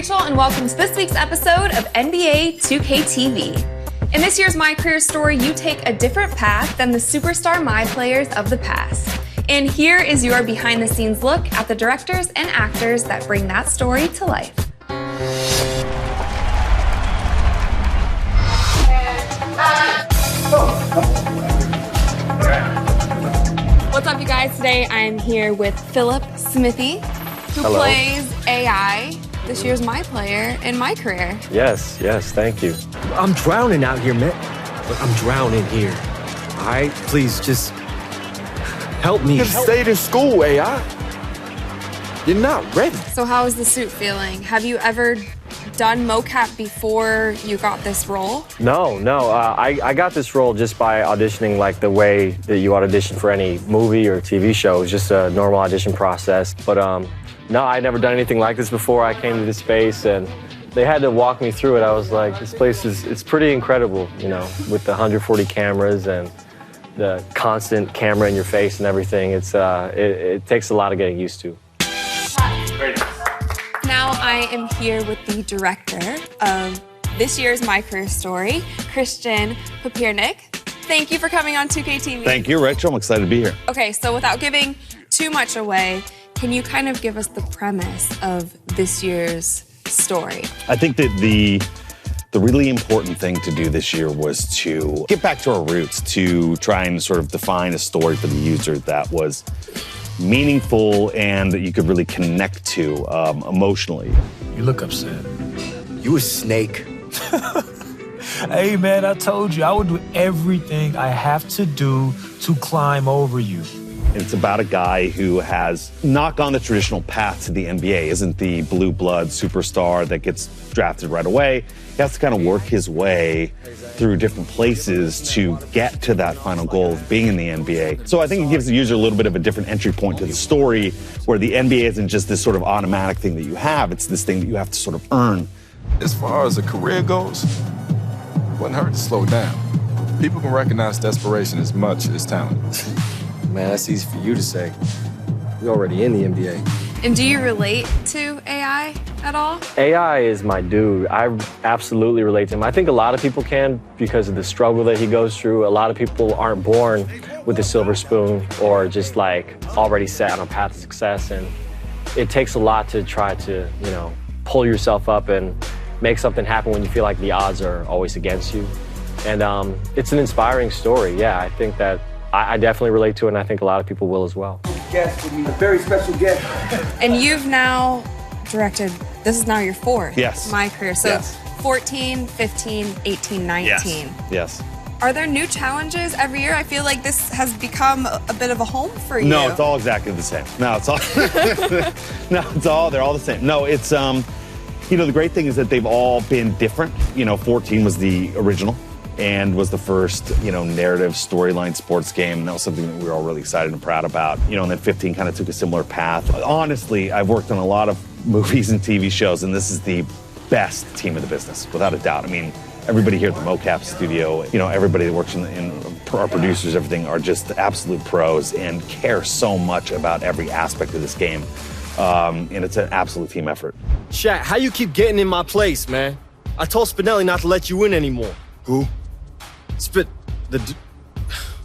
Rachel, and welcome to this week's episode of NBA 2K TV. In this year's MyCAREER story, you take a different path than the superstar My players of the past. And here is your behind-the-scenes look at the directors and actors that bring that story to life. What's up, you guys? Today I'm here with Philip Smithy, who plays AI, this year's My player in MyCAREER. Yes, thank you. I'm drowning out here, man. I'm drowning here. All right, please just help me. You just stayed in school, AI. You're not ready. So how is the suit feeling? Have you ever done mocap before you got this role? No. I got this role just by auditioning like the way that you audition for any movie or TV show. It's just a normal audition process. But no, I'd never done anything like this before. I came to this space and they had to walk me through it. I was like, this place it's pretty incredible, you know, with the 140 cameras and the constant camera in your face and everything. It takes a lot of getting used to. Now I am here with the director of this year's MyCAREER story, Christian Papiernik. Thank you for coming on 2K TV. Thank you, Rachel. I'm excited to be here. Okay, so without giving too much away, can you kind of give us the premise of this year's story? I think that the really important thing to do this year was to get back to our roots, to try and sort of define a story for the user that was meaningful and that you could really connect to emotionally. You look upset. You a snake. Hey, man, I told you I would do everything I have to do to climb over you. It's about a guy who has not gone the traditional path to the NBA, isn't the blue blood superstar that gets drafted right away. He has to kind of work his way through different places to get to that final goal of being in the NBA. So I think it gives the user a little bit of a different entry point to the story, where the NBA isn't just this sort of automatic thing that you have, it's this thing that you have to sort of earn. As far as a career goes, it wouldn't hurt to slow down. People can recognize desperation as much as talent. Man, that's easy for you to say. You're already in the NBA. And do you relate to AI at all? AI is my dude. I absolutely relate to him. I think a lot of people can because of the struggle that he goes through. A lot of people aren't born with a silver spoon or just like already set on a path to success. And it takes a lot to try to, you know, pull yourself up and make something happen when you feel like the odds are always against you. And it's an inspiring story. Yeah, I think that I definitely relate to it, and I think a lot of people will as well. Guest with me, a very special guest. And you've now directed, this is now your fourth MyCAREER. So Yes. 14, 15, 18, 19. Yes. Are there new challenges every year? I feel like this has become a bit of a home for you. No, it's all exactly the same. No, it's all, they're all the same. No, it's, you know, the great thing is that they've all been different. You know, 14 was the original and was the first, you know, narrative storyline sports game. And that was something that we were all really excited and proud about. You know, and then 15 kind of took a similar path. Honestly, I've worked on a lot of movies and TV shows, and this is the best team in the business, without a doubt. I mean, everybody here at the mocap studio, you know, everybody that works in our producers, everything, are just absolute pros and care so much about every aspect of this game. And it's an absolute team effort. Shaq, how you keep getting in my place, man? I told Spinelli not to let you in anymore. Who?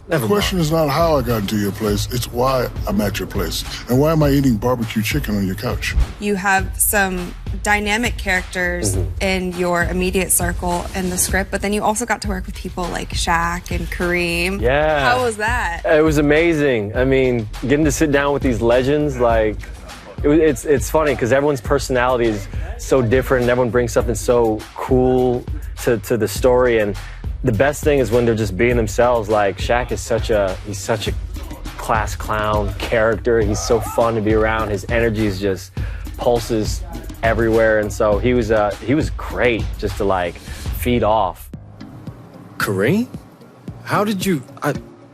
Never The question is not how I got into your place, it's why I'm at your place. And why am I eating barbecue chicken on your couch? You have some dynamic characters in your immediate circle in the script, but then you also got to work with people like Shaq and Kareem. Yeah. How was that? It was amazing. I mean, getting to sit down with these legends, like, it's funny because everyone's personality is so different and everyone brings something so cool to the story. And the best thing is when they're just being themselves. Like, Shaq is such a class clown character. He's so fun to be around. His energy is just pulses everywhere. And so he was great just to like feed off. Kareem? How did you...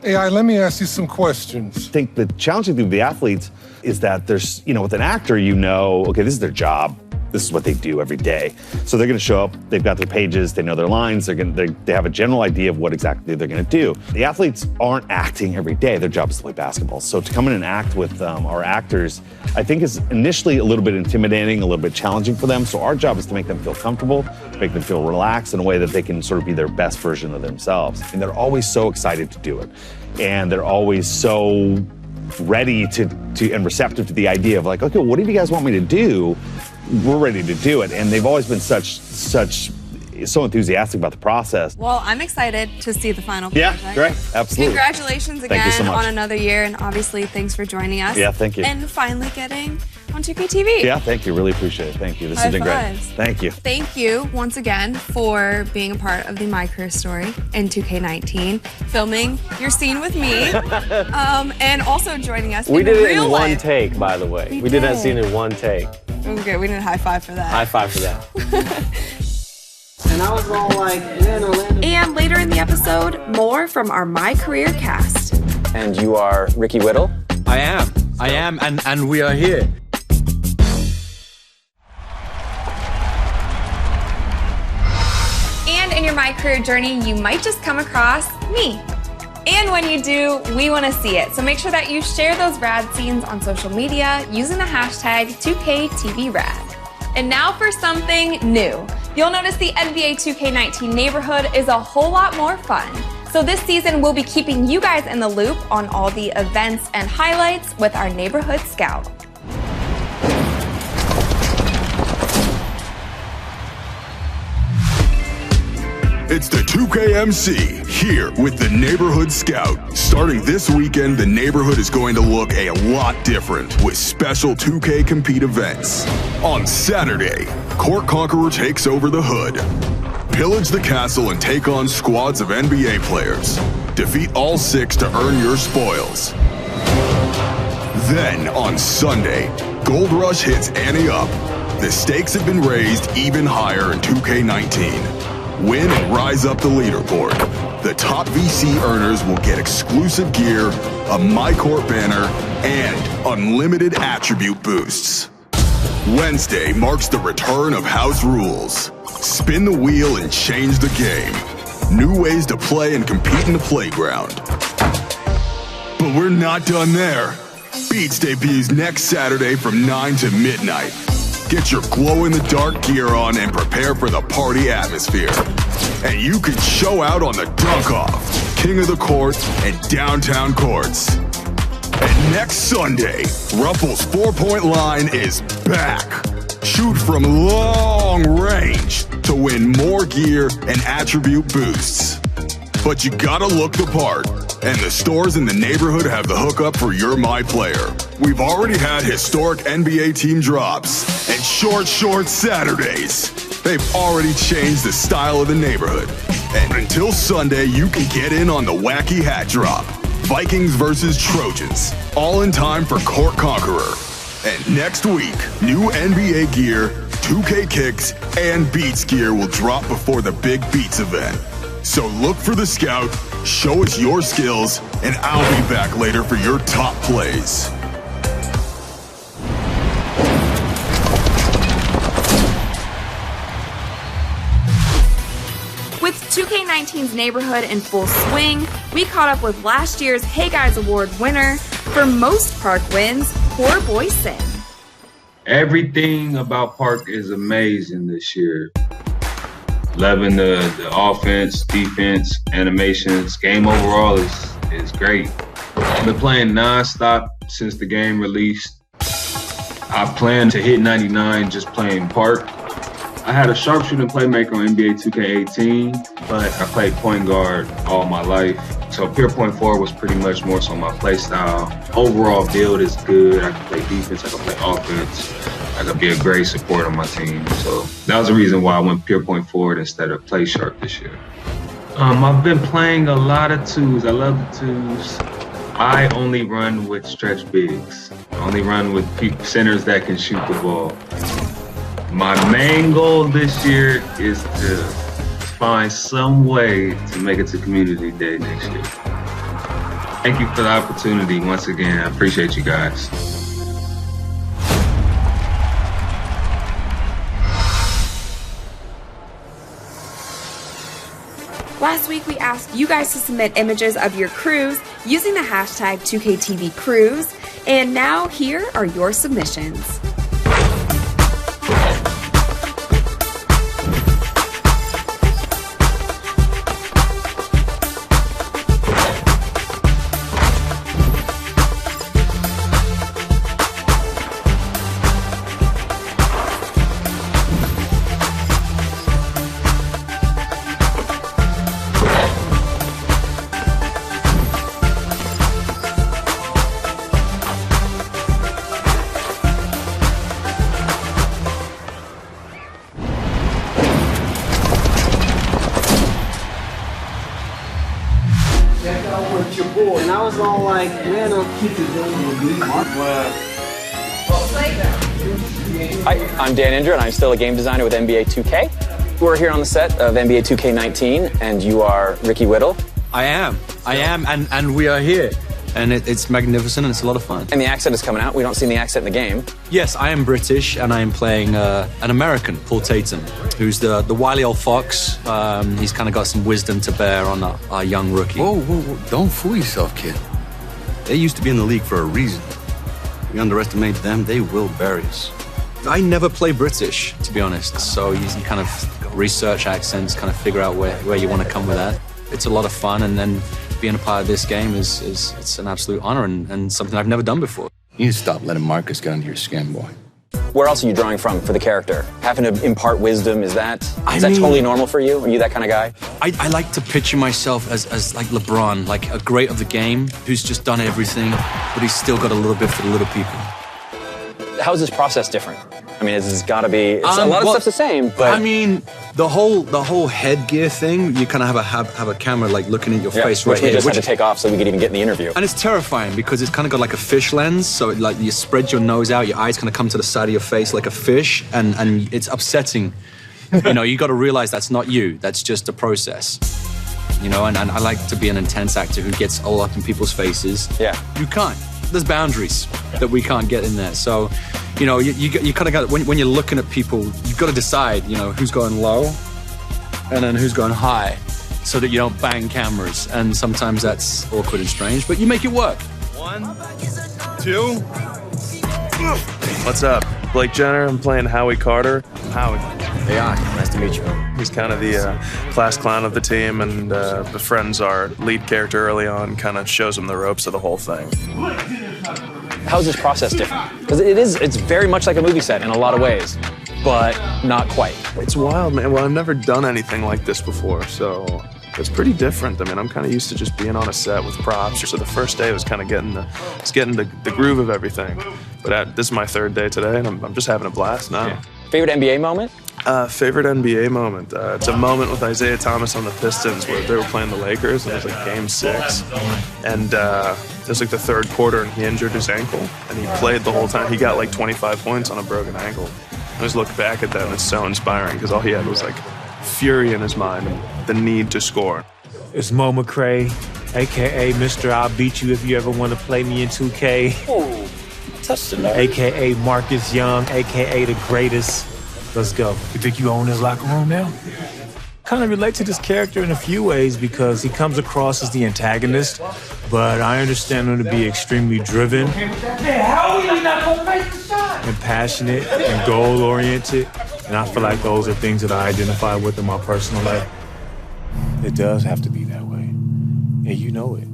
AI, let me ask you some questions. I think the challenging thing with the athletes is that there's, you know, with an actor, you know, okay, this is their job. this is what they do every day. So they're going to show up, they've got their pages, they know their lines, they have a general idea of what exactly they're going to do. The athletes aren't acting every day, their job is to play basketball. So to come in and act with our actors, I think is initially a little bit intimidating, a little bit challenging for them. So our job is to make them feel comfortable, make them feel relaxed in a way that they can sort of be their best version of themselves. And they're always so excited to do it. And they're always so ready to and receptive to the idea of like, okay, what do you guys want me to do? We're ready to do it. And they've always been so enthusiastic about the process. Well, I'm excited to see the final project. Yeah, great. Absolutely. Congratulations again so on another year, and obviously thanks for joining us. Yeah, thank you. And finally getting on 2K TV. Yeah, thank you. Really appreciate it. Thank you. This has been great. Thank you. Thank you once again for being a part of the MyCAREER story in 2K19, filming your scene with me, and also joining us. We in did it real in life. one take, by the way. We did that scene in one take. Okay, we need a high five for that. High five for that. And I was all like, man, Orlando. And later in the episode, more from our MyCAREER cast. And you are Ricky Whittle? I am, and we are here. And in your MyCAREER journey, you might just come across me. And when you do, we want to see it. So make sure that you share those rad scenes on social media using the hashtag 2KTVRad. And now for something new. You'll notice the NBA 2K19 neighborhood is a whole lot more fun. So this season, we'll be keeping you guys in the loop on all the events and highlights with our Neighborhood Scout. It's the 2KMC here with the Neighborhood Scout. Starting this weekend, the neighborhood is going to look a lot different with special 2K Compete events. On Saturday, Court Conqueror takes over the hood. Pillage the castle and take on squads of NBA players. Defeat all 6 to earn your spoils. Then, on Sunday, Gold Rush hits Ante Up. The stakes have been raised even higher in 2K19. Win and rise up the leaderboard. The top VC earners will get exclusive gear, a MyCourt banner, and unlimited attribute boosts. Wednesday marks the return of House Rules. Spin the wheel and change the game. New ways to play and compete in the playground. But we're not done there. Beats debuts next Saturday from 9 to midnight. Get your glow-in-the-dark gear on and prepare for the party atmosphere. And you can show out on the dunk-off, King of the Court, and Downtown Courts. And next Sunday, Ruffles 4-point line is back. Shoot from long range to win more gear and attribute boosts. But you gotta look the part, and the stores in the neighborhood have the hookup for your MyPlayer. We've already had historic NBA team drops and short Saturdays. They've already changed the style of the neighborhood. And until Sunday, you can get in on the wacky hat drop. Vikings versus Trojans, all in time for Court Conqueror. And next week, new NBA gear, 2K kicks, and Beats gear will drop before the big Beats event. So look for the Scout, show us your skills, and I'll be back later for your top plays. With 2K19's neighborhood in full swing, we caught up with last year's Hey Guys Award winner for most park wins, Poor Boy Sin. Everything about Park is amazing this year. Loving the offense, defense, animations. Game overall is great. I've been playing nonstop since the game released. I plan to hit 99 just playing Park. I had a sharpshooting playmaker on NBA 2K18, but I played point guard all my life. So pure point forward was pretty much more so my play style. Overall build is good. I can play defense, I can play offense. I could be a great support on my team. So that was the reason why I went pure point forward instead of play sharp this year. I've been playing a lot of twos. I love the twos. I only run with stretch bigs. I only run with centers that can shoot the ball. My main goal this year is to find some way to make it to Community Day next year. Thank you for the opportunity once again. I appreciate you guys. Last week, we asked you guys to submit images of your crews using the hashtag 2KTVCrews, and now here are your submissions. And I was all like, man, I'll keep it going. Hi, I'm Dan Indra, and I'm still a game designer with NBA 2K. We're here on the set of NBA 2K19, and you are Ricky Whittle. I am, and we are here. And it's magnificent, and it's a lot of fun. And the accent is coming out. We don't see the accent in the game. Yes, I am British, and I am playing an American, Paul Tatum, who's the wily old fox. He's kind of got some wisdom to bear on our young rookie. Whoa, don't fool yourself, kid. They used to be in the league for a reason. We underestimate them, they will bury us. I never play British, to be honest, so you can kind of research accents, kind of figure out where you want to come with that. It's a lot of fun, and then being a part of this game is it's an absolute honor and something I've never done before. You need to stop letting Marcus get under your skin, boy. Where else are you drawing from for the character? Having to impart wisdom, is that totally normal for you? Are you that kind of guy? I like to picture myself as like LeBron, like a great of the game who's just done everything, but he's still got a little bit for the little people. How is this process different? I mean, it's got to be, a lot of stuff's the same, but... I mean, the whole headgear thing, you kind of have a camera like looking at your face right here. Which we just had to take off so we could even get in the interview. And it's terrifying because it's kind of got like a fish lens, so like you spread your nose out, your eyes kind of come to the side of your face like a fish, and it's upsetting. You know, you got to realize that's not you, that's just a process. You know, and I like to be an intense actor who gets all up in people's faces. Yeah. You can't. There's boundaries that we can't get in there. So, you know, you kind of got, when you're looking at people, you've got to decide, you know, who's going low and then who's going high so that you don't bang cameras. And sometimes that's awkward and strange, but you make it work. 1, 2. What's up? Blake Jenner. I'm playing Howie Carter. I'm Howie. Hey, nice to meet you. He's kind of the class clown of the team, and befriends our lead character early on, kind of shows him the ropes of the whole thing. How is this process different? Because it's very much like a movie set in a lot of ways, but not quite. It's wild, man. Well, I've never done anything like this before, so it's pretty different. I mean, I'm kind of used to just being on a set with props. So the first day was kind of getting the groove of everything. But this is my third day today, and I'm just having a blast now. Yeah. Favorite NBA moment? Favorite NBA moment? It's a moment with Isaiah Thomas on the Pistons where they were playing the Lakers, and it was like Game 6. And it was like the third quarter, and he injured his ankle, and he played the whole time. He got like 25 points on a broken ankle. I just look back at that, and it's so inspiring because all he had was like fury in his mind and the need to score. It's Mo McRae, a.k.a. Mr. I'll Beat You If You Ever Want to Play Me in 2K. Oh, touched the nerve. A.k.a. Marcus Young, a.k.a. the greatest. Let's go. You think you own his locker room now? Kind of relate to this character in a few ways because he comes across as the antagonist, but I understand him to be extremely driven and passionate and goal-oriented, and I feel like those are things that I identify with in my personal life. It does have to be that way, and you know it.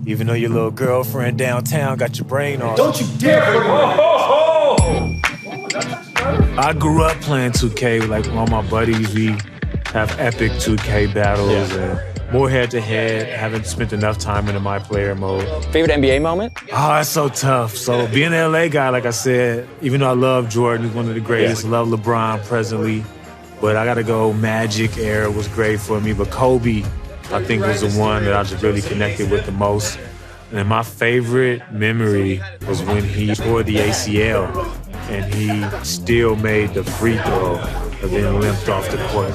Even though your little girlfriend downtown got your brain off. Don't you dare! I grew up playing 2K, like all my buddies, we have epic 2K battles and more head-to-head. Haven't spent enough time in the My Player mode. Favorite NBA moment? Oh, it's so tough. So being an LA guy, like I said, even though I love Jordan, he's one of the greatest, love LeBron presently, but I gotta go Magic era was great for me, but Kobe, I think was the one that I just really connected with the most. And my favorite memory was when he tore the ACL and he still made the free throw and then limped off the court.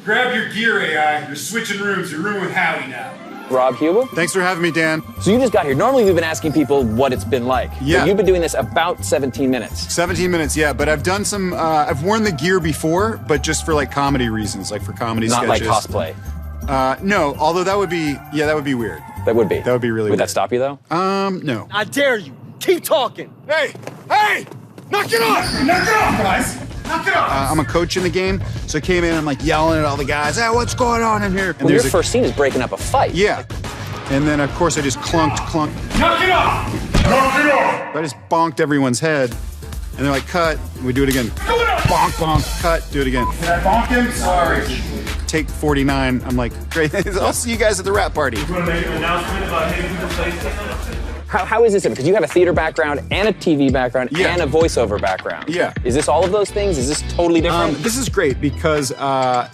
Grab your gear, AI. You're switching rooms. You're rooming with Howie now. Rob Huber? Thanks for having me, Dan. So you just got here. Normally we've been asking people what it's been like. Yeah. But you've been doing this about 17 minutes. 17 minutes, yeah. But I've done some, I've worn the gear before, but just for like comedy reasons, like for comedy Not sketches. like cosplay. No, although that would be weird. That would be. That would be really Would weird. that stop you, though? No. I dare you. Keep talking. Hey! Knock it off! Knock it off, guys! Knock it off! I'm a coach in the game, so I came in, I'm like yelling at all the guys, hey, what's going on in here? And Well, your first scene is breaking up a fight. Yeah. And then, of course, I just clunked. Knock it off! Knock it off! I just bonked everyone's head. And they're like, cut. We do it again. Bonk, bonk, cut, do it again. Did I bonk him? Sorry. Take 49. I'm like, great. I'll see you guys at the rap party. You want to make an announcement about hitting people's faces? How is this? Because you have a theater background and a TV background and a voiceover background. Yeah. Is this all of those things? Is this totally different? This is great because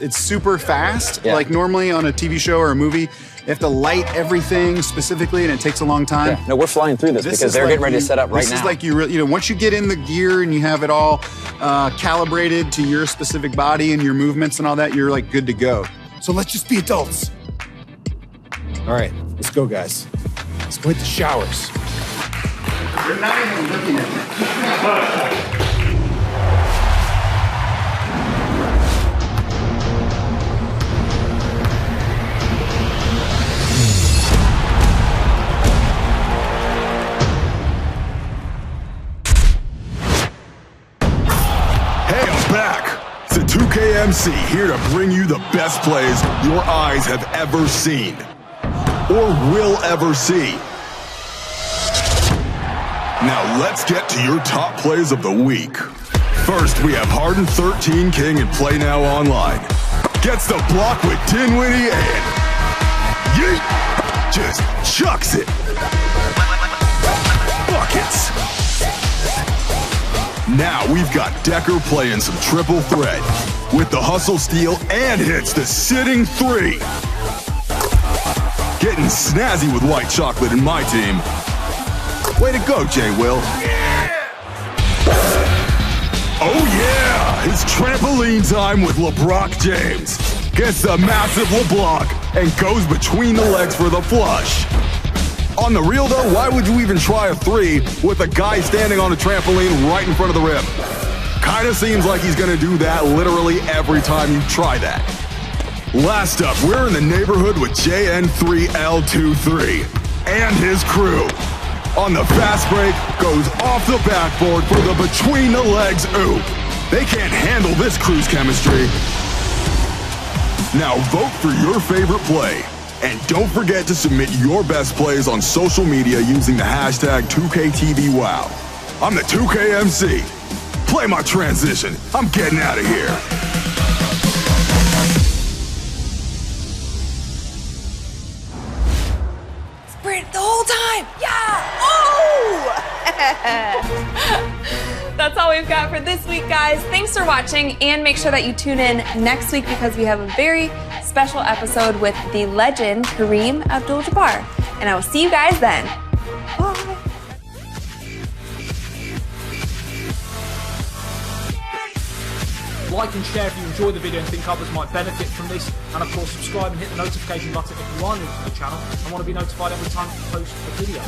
it's super fast. Yeah. Like normally on a TV show or a movie, you have to light everything specifically, and it takes a long time. Yeah. No, we're flying through this because they're getting ready to set up right now. This is like once you get in the gear and you have it all calibrated to your specific body and your movements and all that, you're like good to go. So let's just be adults. All right, let's go, guys. Let's go hit the showers. You're not even looking at me. It's the 2KMC here to bring you the best plays your eyes have ever seen or will ever see. Now let's get to your top plays of the week. First, we have Harden 13 King and Play Now Online. Gets the block with Dinwiddie and yeet, just chucks it. Buckets. Now we've got Decker playing some triple threat with the hustle steal and hits the sitting three. Getting snazzy with white chocolate in my team. Way to go, Jay Will. Oh yeah, it's trampoline time with LeBron James. Gets the massive LeBlanc and goes between the legs for the flush. On the real though, why would you even try a three with a guy standing on a trampoline right in front of the rim? Kinda seems like he's gonna do that literally every time you try that. Last up, we're in the neighborhood with JN3L23 and his crew. On the fast break, goes off the backboard for the between the legs oop. They can't handle this crew's chemistry. Now vote for your favorite play. And don't forget to submit your best plays on social media using the hashtag 2KTVWow. I'm the 2KMC. Play my transition. I'm getting out of here. Sprint the whole time. Yeah. Oh! That's all we've got for this week, guys. Thanks for watching, and make sure that you tune in next week because we have a very special episode with the legend Kareem Abdul-Jabbar. And I will see you guys then. Bye. Like and share if you enjoy the video and think others might benefit from this. And of course, subscribe and hit the notification button if you are new to the channel and want to be notified every time we post a video.